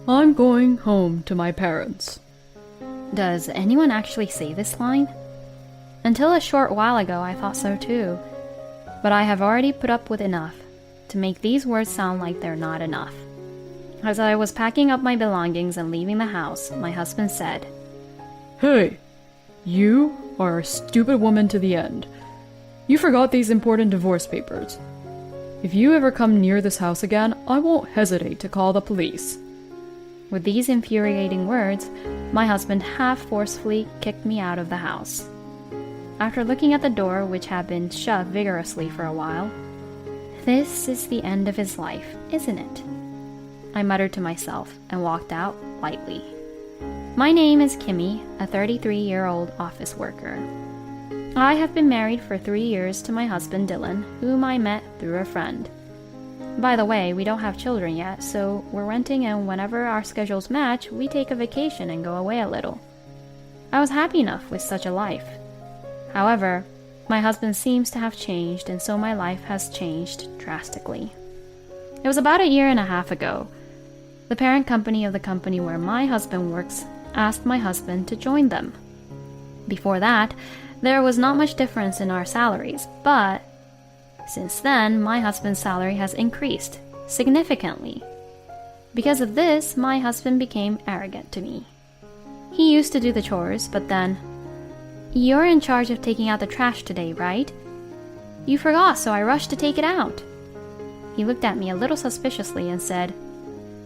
I'm going home to my parents. Does anyone actually say this line? Until a short while ago, I thought so too. But I have already put up with enough to make these words sound like they're not enough. As I was packing up my belongings and leaving the house, my husband said, Hey, you are a stupid woman to the end. You forgot these important divorce papers. If you ever come near this house again, I won't hesitate to call the police. With these infuriating words, my husband half forcefully kicked me out of the house. After looking at the door, which had been shut vigorously for a while, "This is the end of his life, isn't it?" I muttered to myself and walked out lightly. My name is Kimmy, a 33-year-old office worker. I have been married for 3 years to my husband Dylan, whom I met through a friend. By the way, we don't have children yet, so we're renting, and whenever our schedules match, we take a vacation and go away a little. I was happy enough with such a life. However, my husband seems to have changed, and so my life has changed drastically. It was about a year and a half ago. The parent company of the company where my husband works asked my husband to join them. Before that, there was not much difference in our salaries, but since then, my husband's salary has increased significantly. Because of this, my husband became arrogant to me. He used to do the chores, but then, "You're in charge of taking out the trash today, right? You forgot, so I rushed to take it out." He looked at me a little suspiciously and said,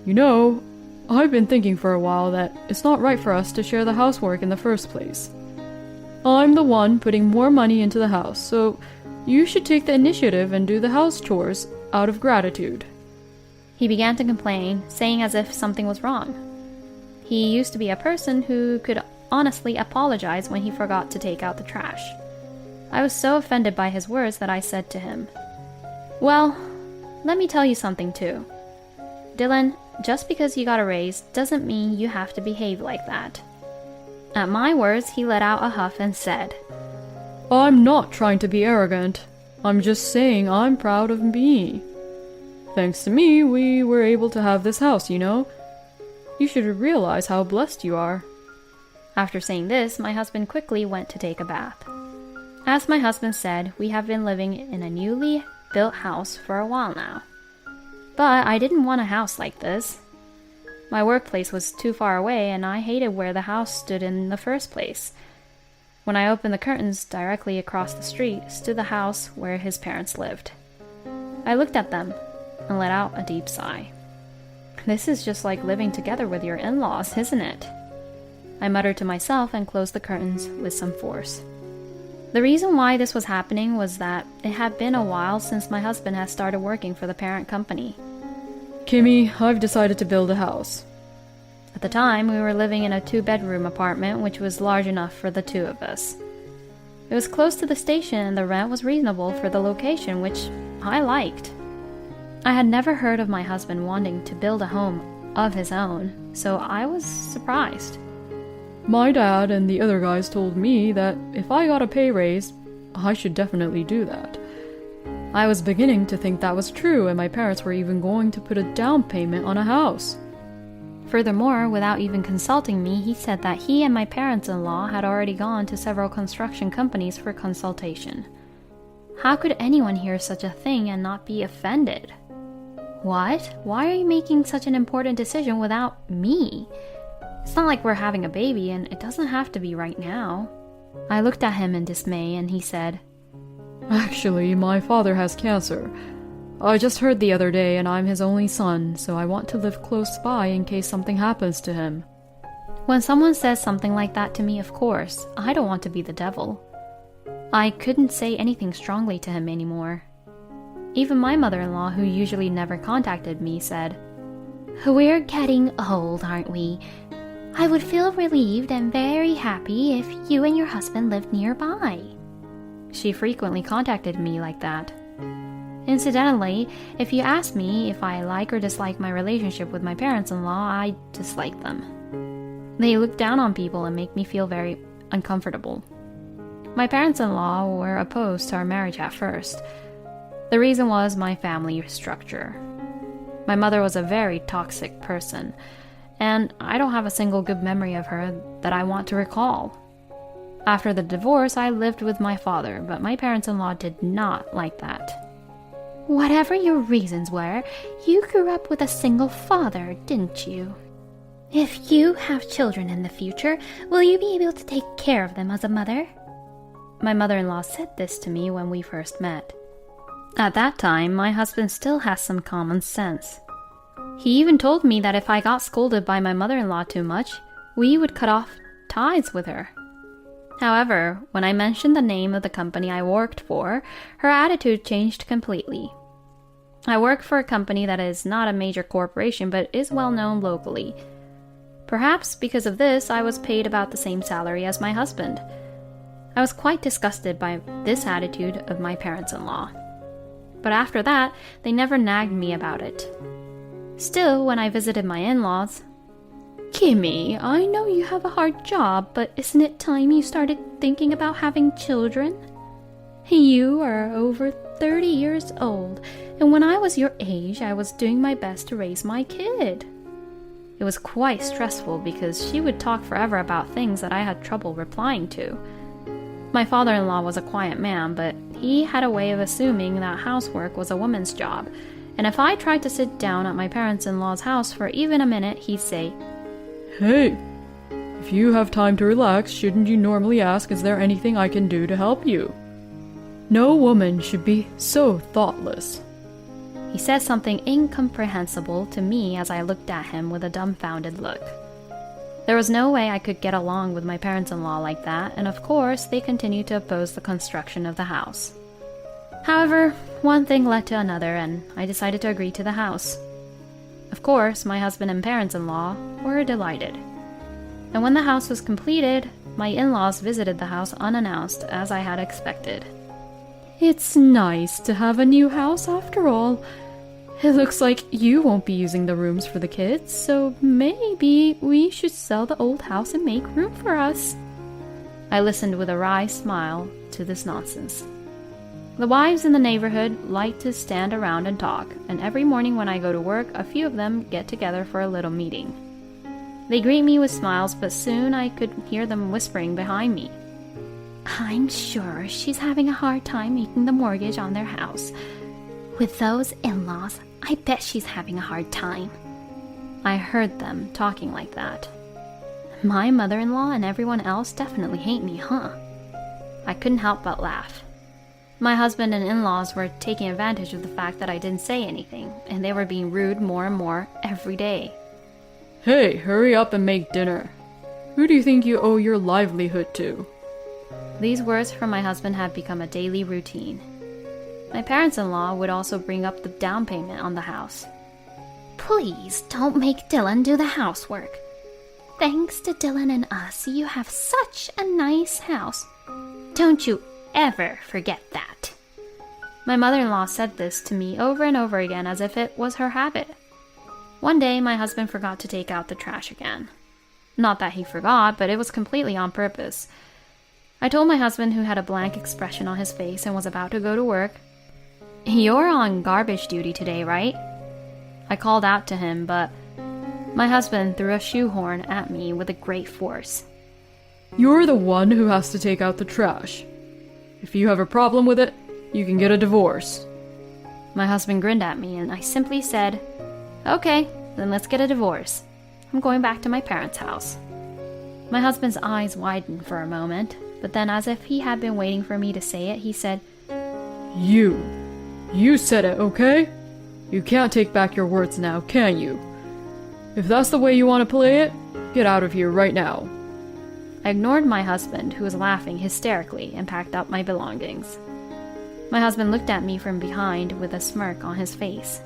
You know, I've been thinking for a while that it's not right for us to share the housework in the first place. I'm the one putting more money into the house, so you should take the initiative and do the house chores out of gratitude. He began to complain, saying as if something was wrong. He used to be a person who could honestly apologize when he forgot to take out the trash. I was so offended by his words that I said to him, "Well, let me tell you something too. Dylan, just because you got a raise doesn't mean you have to behave like that." At my words, he let out a huff and said, I'm not trying to be arrogant. I'm just saying I'm proud of me. Thanks to me, we were able to have this house, you know. You should realize how blessed you are. After saying this, my husband quickly went to take a bath. As my husband said, we have been living in a newly built house for a while now. But I didn't want a house like this. My workplace was too far away, and I hated where the house stood in the first place. When I opened the curtains, directly across the street stood the house where his parents lived. I looked at them and let out a deep sigh. This is just like living together with your in-laws, isn't it? I muttered to myself and closed the curtains with some force. The reason why this was happening was that it had been a while since my husband had started working for the parent company. Kimmy, I've decided to build a house. At the time, we were living in a 2-bedroom apartment, which was large enough for the two of us. It was close to the station, and the rent was reasonable for the location, which I liked. I had never heard of my husband wanting to build a home of his own, so I was surprised. My dad and the other guys told me that if I got a pay raise, I should definitely do that. I was beginning to think that was true, and my parents were even going to put a down payment on a house. Furthermore, without even consulting me, he said that he and my parents-in-law had already gone to several construction companies for consultation. How could anyone hear such a thing and not be offended? What? Why are you making such an important decision without me? It's not like we're having a baby, and it doesn't have to be right now. I looked at him in dismay, and he said, Actually, my father has cancer. I just heard the other day, and I'm his only son, so I want to live close by in case something happens to him. When someone says something like that to me, of course, I don't want to be the devil. I couldn't say anything strongly to him anymore. Even my mother-in-law, who usually never contacted me, said, "We're getting old, aren't we? I would feel relieved and very happy if you and your husband lived nearby." She frequently contacted me like that. Incidentally, if you ask me if I like or dislike my relationship with my parents-in-law, I dislike them. They look down on people and make me feel very uncomfortable. My parents-in-law were opposed to our marriage at first. The reason was my family structure. My mother was a very toxic person, and I don't have a single good memory of her that I want to recall. After the divorce, I lived with my father, but my parents-in-law did not like that. Whatever your reasons were, you grew up with a single father, didn't you? If you have children in the future, will you be able to take care of them as a mother? My mother-in-law said this to me when we first met. At that time, my husband still has some common sense. He even told me that if I got scolded by my mother-in-law too much, we would cut off ties with her. However, when I mentioned the name of the company I worked for, her attitude changed completely. I work for a company that is not a major corporation but is well known locally. Perhaps because of this, I was paid about the same salary as my husband. I was quite disgusted by this attitude of my parents-in-law. But after that, they never nagged me about it. Still, when I visited my in-laws, Kimmy, I know you have a hard job, but isn't it time you started thinking about having children? You are over 30 years old, and when I was your age, I was doing my best to raise my kid. It was quite stressful because she would talk forever about things that I had trouble replying to. My father-in-law was a quiet man, but he had a way of assuming that housework was a woman's job, and if I tried to sit down at my parents-in-law's house for even a minute, he'd say, Hey, if you have time to relax, shouldn't you normally ask, is there anything I can do to help you? No woman should be so thoughtless. He said something incomprehensible to me as I looked at him with a dumbfounded look. There was no way I could get along with my parents-in-law like that, and of course, they continued to oppose the construction of the house. However, one thing led to another, and I decided to agree to the house. Of course, my husband and parents-in-law were delighted. And when the house was completed, my in-laws visited the house unannounced, as I had expected. It's nice to have a new house after all. It looks like you won't be using the rooms for the kids, so maybe we should sell the old house and make room for us. I listened with a wry smile to this nonsense. The wives in the neighborhood like to stand around and talk, and every morning when I go to work, a few of them get together for a little meeting. They greet me with smiles, but soon I could hear them whispering behind me. I'm sure she's having a hard time making the mortgage on their house. With those in-laws, I bet she's having a hard time. I heard them talking like that. My mother-in-law and everyone else definitely hate me, huh? I couldn't help but laugh. My husband and in-laws were taking advantage of the fact that I didn't say anything, and they were being rude more and more every day. Hey, hurry up and make dinner. Who do you think you owe your livelihood to? These words from my husband had become a daily routine. My parents-in-law would also bring up the down payment on the house. Please don't make Dylan do the housework. Thanks to Dylan and us, you have such a nice house. Don't you ever forget that. My mother-in-law said this to me over and over again as if it was her habit. One day, my husband forgot to take out the trash again. Not that he forgot, but it was completely on purpose. I told my husband, who had a blank expression on his face and was about to go to work, You're on garbage duty today, right? I called out to him, but my husband threw a shoehorn at me with a great force. You're the one who has to take out the trash. If you have a problem with it, you can get a divorce. My husband grinned at me, and I simply said, Okay, then let's get a divorce. I'm going back to my parents' house. My husband's eyes widened for a moment, but then as if he had been waiting for me to say it, he said, You said it, okay? You can't take back your words now, can you? If that's the way you want to play it, get out of here right now. I ignored my husband, who was laughing hysterically, and packed up my belongings. My husband looked at me from behind with a smirk on his face.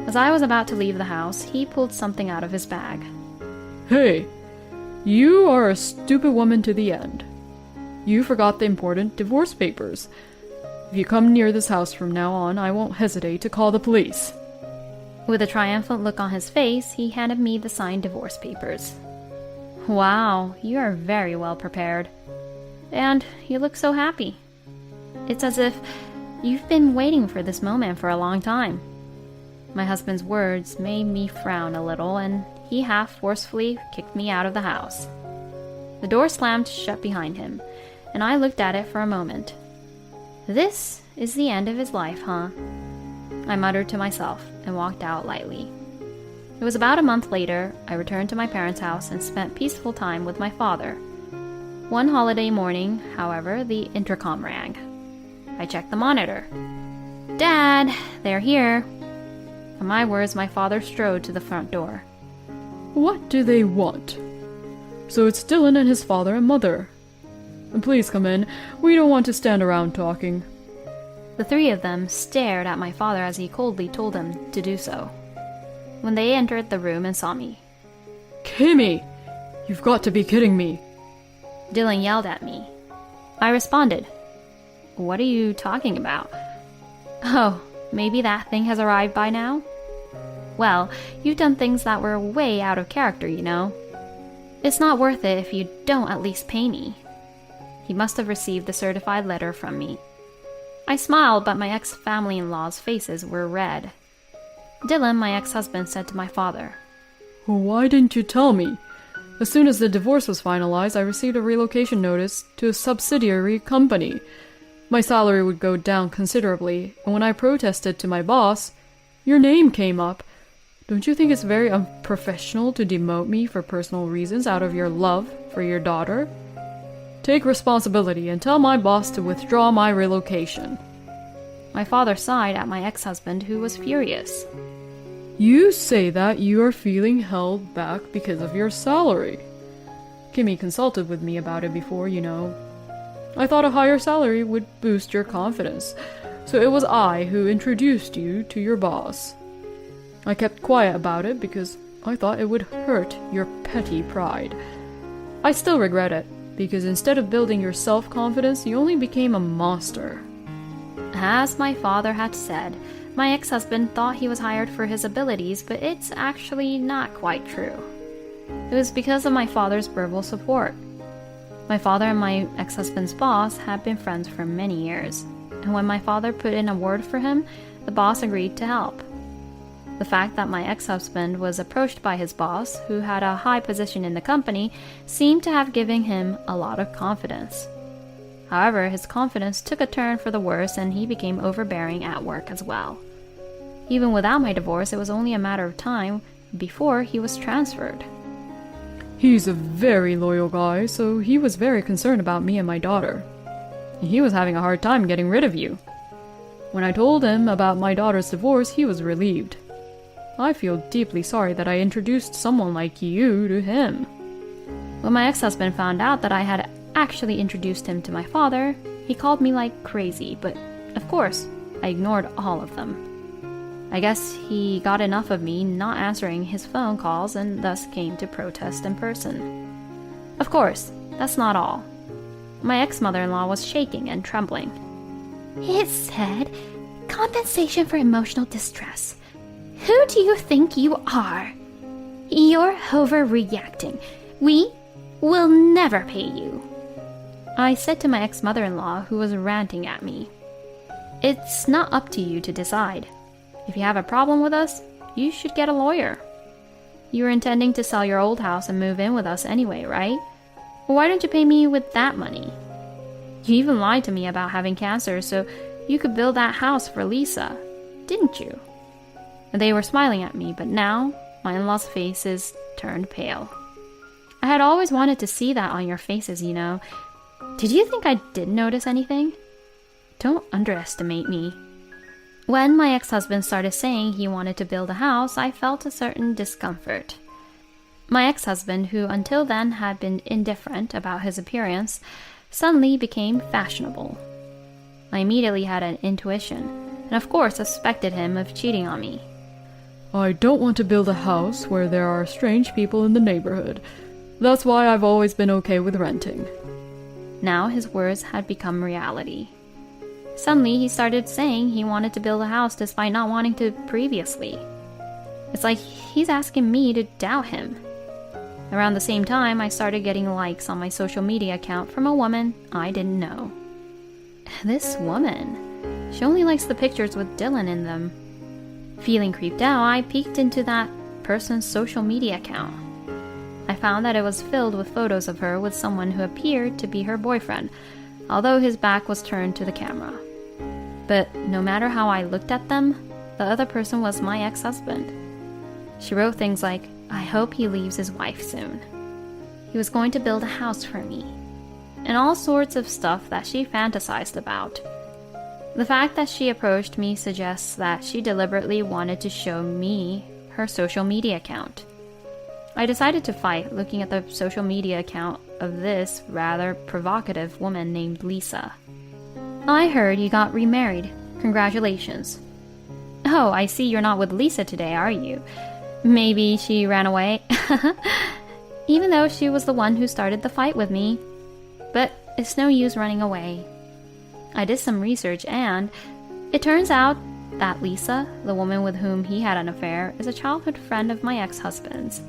As I was about to leave the house, he pulled something out of his bag. Hey, you are a stupid woman to the end. You forgot the important divorce papers. If you come near this house from now on, I won't hesitate to call the police. With a triumphant look on his face, he handed me the signed divorce papers. Wow, you are very well prepared. And you look so happy. It's as if you've been waiting for this moment for a long time. My husband's words made me frown a little, and he half forcefully kicked me out of the house. The door slammed shut behind him, and I looked at it for a moment. This is the end of his life, huh? I muttered to myself and walked out lightly. It was about a month later, I returned to my parents' house and spent peaceful time with my father. One holiday morning, however, the intercom rang. I checked the monitor. "Dad, they're here." At my words, my father strode to the front door. What do they want? So it's Dylan and his father and mother. Please come in. We don't want to stand around talking. The three of them stared at my father as he coldly told them to do so. When they entered the room and saw me, Kimmy! You've got to be kidding me. Dylan yelled at me. I responded, "What are you talking about?" "Oh, maybe that thing has arrived by now?" "Well, you've done things that were way out of character, you know. It's not worth it if you don't at least pay me." He must have received the certified letter from me. I smiled, but my ex-family-in-law's faces were red. Dylan, my ex-husband, said to my father, Why didn't you tell me? As soon as the divorce was finalized, I received a relocation notice to a subsidiary company. My salary would go down considerably, and when I protested to my boss, your name came up. Don't you think it's very unprofessional to demote me for personal reasons out of your love for your daughter? Take responsibility and tell my boss to withdraw my relocation. My father sighed at my ex-husband, who was furious. You say that you are feeling held back because of your salary. Kimmy consulted with me about it before, you know. I thought a higher salary would boost your confidence, so it was I who introduced you to your boss. I kept quiet about it because I thought it would hurt your petty pride. I still regret it, because instead of building your self-confidence, you only became a monster. As my father had said, my ex-husband thought he was hired for his abilities, but it's actually not quite true. It was because of my father's verbal support. My father and my ex-husband's boss had been friends for many years, and when my father put in a word for him, the boss agreed to help. The fact that my ex-husband was approached by his boss, who had a high position in the company, seemed to have given him a lot of confidence. However, his confidence took a turn for the worse, and he became overbearing at work as well. Even without my divorce, it was only a matter of time before he was transferred. He's a very loyal guy, so he was very concerned about me and my daughter. He was having a hard time getting rid of you. When I told him about my daughter's divorce, he was relieved. I feel deeply sorry that I introduced someone like you to him. When my ex-husband found out that I had actually introduced him to my father, he called me like crazy, but of course, I ignored all of them. I guess he got enough of me not answering his phone calls and thus came to protest in person. Of course, that's not all. My ex-mother-in-law was shaking and trembling. It said, compensation for emotional distress. Who do you think you are? You're overreacting. We will never pay you. I said to my ex-mother-in-law, who was ranting at me, "It's not up to you to decide. If you have a problem with us, you should get a lawyer. You were intending to sell your old house and move in with us anyway, right? Why don't you pay me with that money? You even lied to me about having cancer so you could build that house for Lisa, didn't you?" They were smiling at me, but now my in-laws' faces turned pale. I had always wanted to see that on your faces, you know. Did you think I didn't notice anything? Don't underestimate me. When my ex-husband started saying he wanted to build a house, I felt a certain discomfort. My ex-husband, who until then had been indifferent about his appearance, suddenly became fashionable. I immediately had an intuition, and of course suspected him of cheating on me. I don't want to build a house where there are strange people in the neighborhood. That's why I've always been okay with renting. Now his words had become reality. Suddenly he started saying he wanted to build a house despite not wanting to previously. It's like he's asking me to doubt him. Around the same time, I started getting likes on my social media account from a woman I didn't know. This woman, she only likes the pictures with Dylan in them. Feeling creeped out, I peeked into that person's social media account. I found that it was filled with photos of her with someone who appeared to be her boyfriend, although his back was turned to the camera. But no matter how I looked at them, the other person was my ex-husband. She wrote things like, "I hope he leaves his wife soon. He was going to build a house for me," and all sorts of stuff that she fantasized about. The fact that she approached me suggests that she deliberately wanted to show me her social media account. I decided to fight looking at the social media account of this rather provocative woman named Lisa. "I heard you got remarried. Congratulations." "Oh, I see you're not with Lisa today, are you? Maybe she ran away." Even though she was the one who started the fight with me. But it's no use running away. I did some research and it turns out that Lisa, the woman with whom he had an affair, is a childhood friend of my ex-husband's.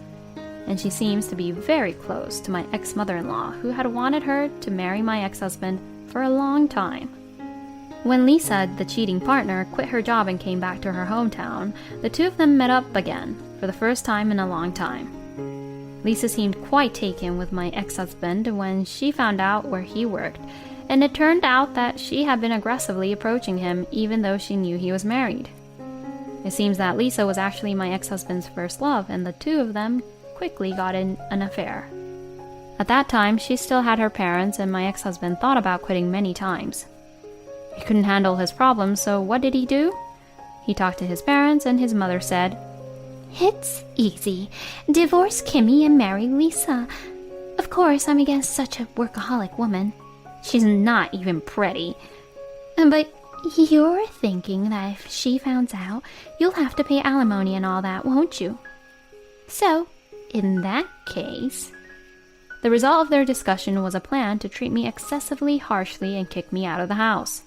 And she seems to be very close to my ex-mother-in-law, who had wanted her to marry my ex-husband for a long time. When Lisa, the cheating partner, quit her job and came back to her hometown, the two of them met up again for the first time in a long time. Lisa seemed quite taken with my ex-husband when she found out where he worked, and it turned out that she had been aggressively approaching him even though she knew he was married. It seems that Lisa was actually my ex-husband's first love, and the two of them quickly got in an affair. At that time, she still had her parents, and my ex-husband thought about quitting many times. He couldn't handle his problems, so what did he do? He talked to his parents, and his mother said, "It's easy. Divorce Kimmy and marry Lisa. Of course, I'm against such a workaholic woman. She's not even pretty. But you're thinking that if she finds out, you'll have to pay alimony and all that, won't you? So, in that case..." The result of their discussion was a plan to treat me excessively harshly and kick me out of the house.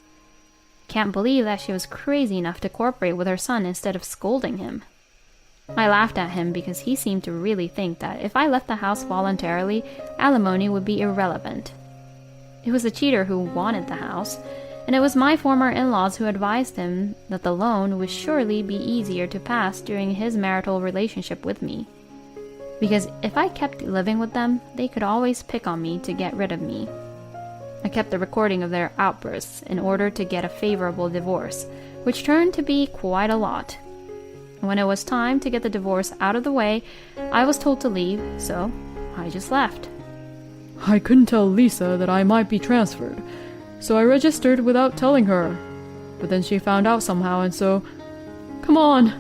Can't believe that she was crazy enough to cooperate with her son instead of scolding him. I laughed at him because he seemed to really think that if I left the house voluntarily, alimony would be irrelevant. It was the cheater who wanted the house, and it was my former in-laws who advised him that the loan would surely be easier to pass during his marital relationship with me. Because if I kept living with them, they could always pick on me to get rid of me. I kept the recording of their outbursts in order to get a favorable divorce, which turned to be quite a lot. When it was time to get the divorce out of the way, I was told to leave, so I just left. I couldn't tell Lisa that I might be transferred, so I registered without telling her. But then she found out somehow, and so... Come on!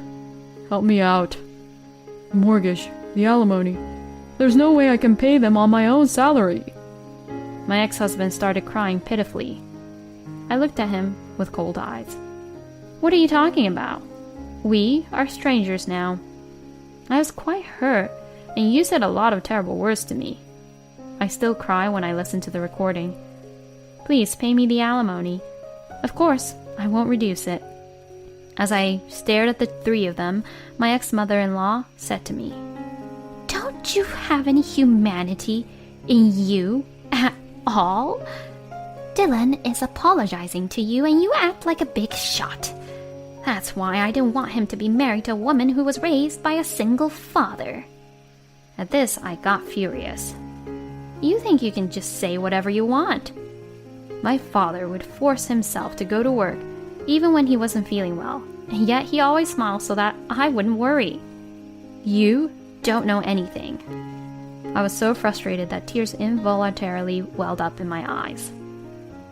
Help me out. The mortgage, the alimony. There's no way I can pay them on my own salary. My ex-husband started crying pitifully. I looked at him with cold eyes. "What are you talking about? We are strangers now." I was quite hurt, and you said a lot of terrible words to me. I still cry when I listen to the recording. Please pay me the alimony. Of course, I won't reduce it. As I stared at the three of them, my ex-mother-in-law said to me, "Don't you have any humanity in you at all? Dylan is apologizing to you and you act like a big shot. That's why I didn't want him to be married to a woman who was raised by a single father." At this, I got furious. You think you can just say whatever you want? My father would force himself to go to work, even when he wasn't feeling well, and yet he always smiled so that I wouldn't worry. You don't know anything. I was so frustrated that tears involuntarily welled up in my eyes.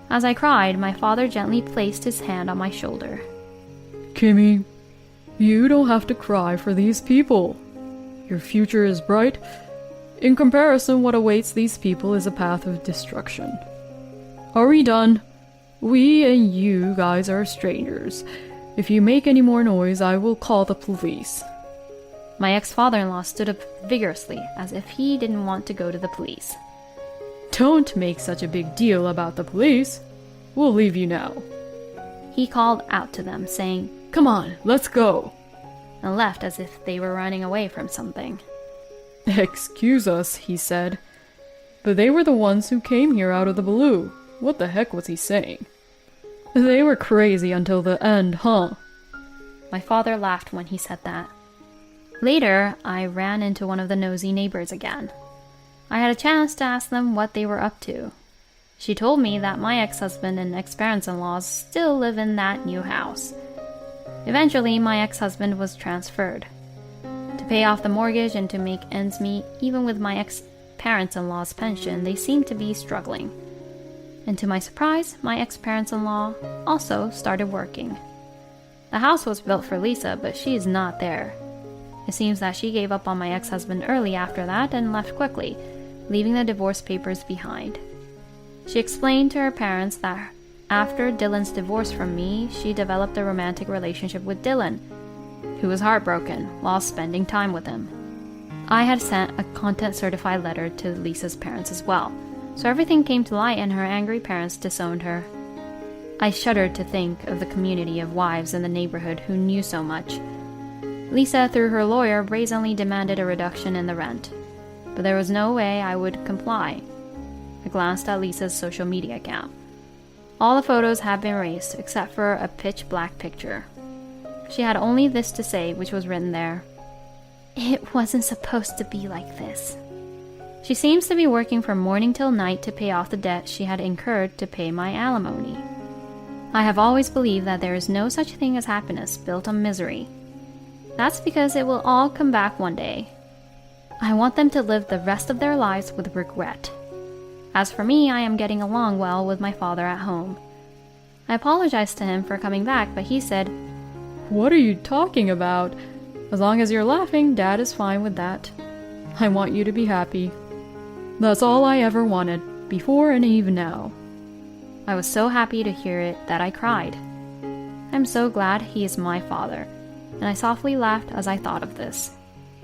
As I cried, my father gently placed his hand on my shoulder. Kimmy, you don't have to cry for these people. Your future is bright. In comparison, what awaits these people is a path of destruction. Are we done? We and you guys are strangers. If you make any more noise, I will call the police. My ex-father-in-law stood up vigorously, as if he didn't want to go to the police. Don't make such a big deal about the police. We'll leave you now. He called out to them, saying, "Come on, let's go," and left as if they were running away from something. "Excuse us," he said, "but they were the ones who came here out of the blue. What the heck was he saying? They were crazy until the end, huh?" My father laughed when he said that. Later, I ran into one of the nosy neighbors again. I had a chance to ask them what they were up to. She told me that my ex-husband and ex-parents-in-laws still live in that new house. Eventually, my ex-husband was transferred. To pay off the mortgage and to make ends meet, even with my ex-parents-in-law's pension, they seemed to be struggling. And to my surprise, my ex-parents-in-law also started working. The house was built for Lisa, but she is not there. It seems that she gave up on my ex-husband early after that and left quickly, leaving the divorce papers behind. She explained to her parents that after Dylan's divorce from me, she developed a romantic relationship with Dylan, who was heartbroken while spending time with him. I had sent a content-certified letter to Lisa's parents as well, so everything came to light and her angry parents disowned her. I shuddered to think of the community of wives in the neighborhood who knew so much. Lisa, through her lawyer, brazenly demanded a reduction in the rent, but there was no way I would comply. I glanced at Lisa's social media account. All the photos had been erased except for a pitch-black picture. She had only this to say, which was written there: "It wasn't supposed to be like this." She seems to be working from morning till night to pay off the debt she had incurred to pay my alimony. I have always believed that there is no such thing as happiness built on misery. That's because it will all come back one day. I want them to live the rest of their lives with regret. As for me, I am getting along well with my father at home. I apologized to him for coming back, but he said, What are you talking about? As long as you're laughing, Dad is fine with that. I want you to be happy. That's all I ever wanted, before and even now. I was so happy to hear it that I cried. I'm so glad he is my father, and I softly laughed as I thought of this.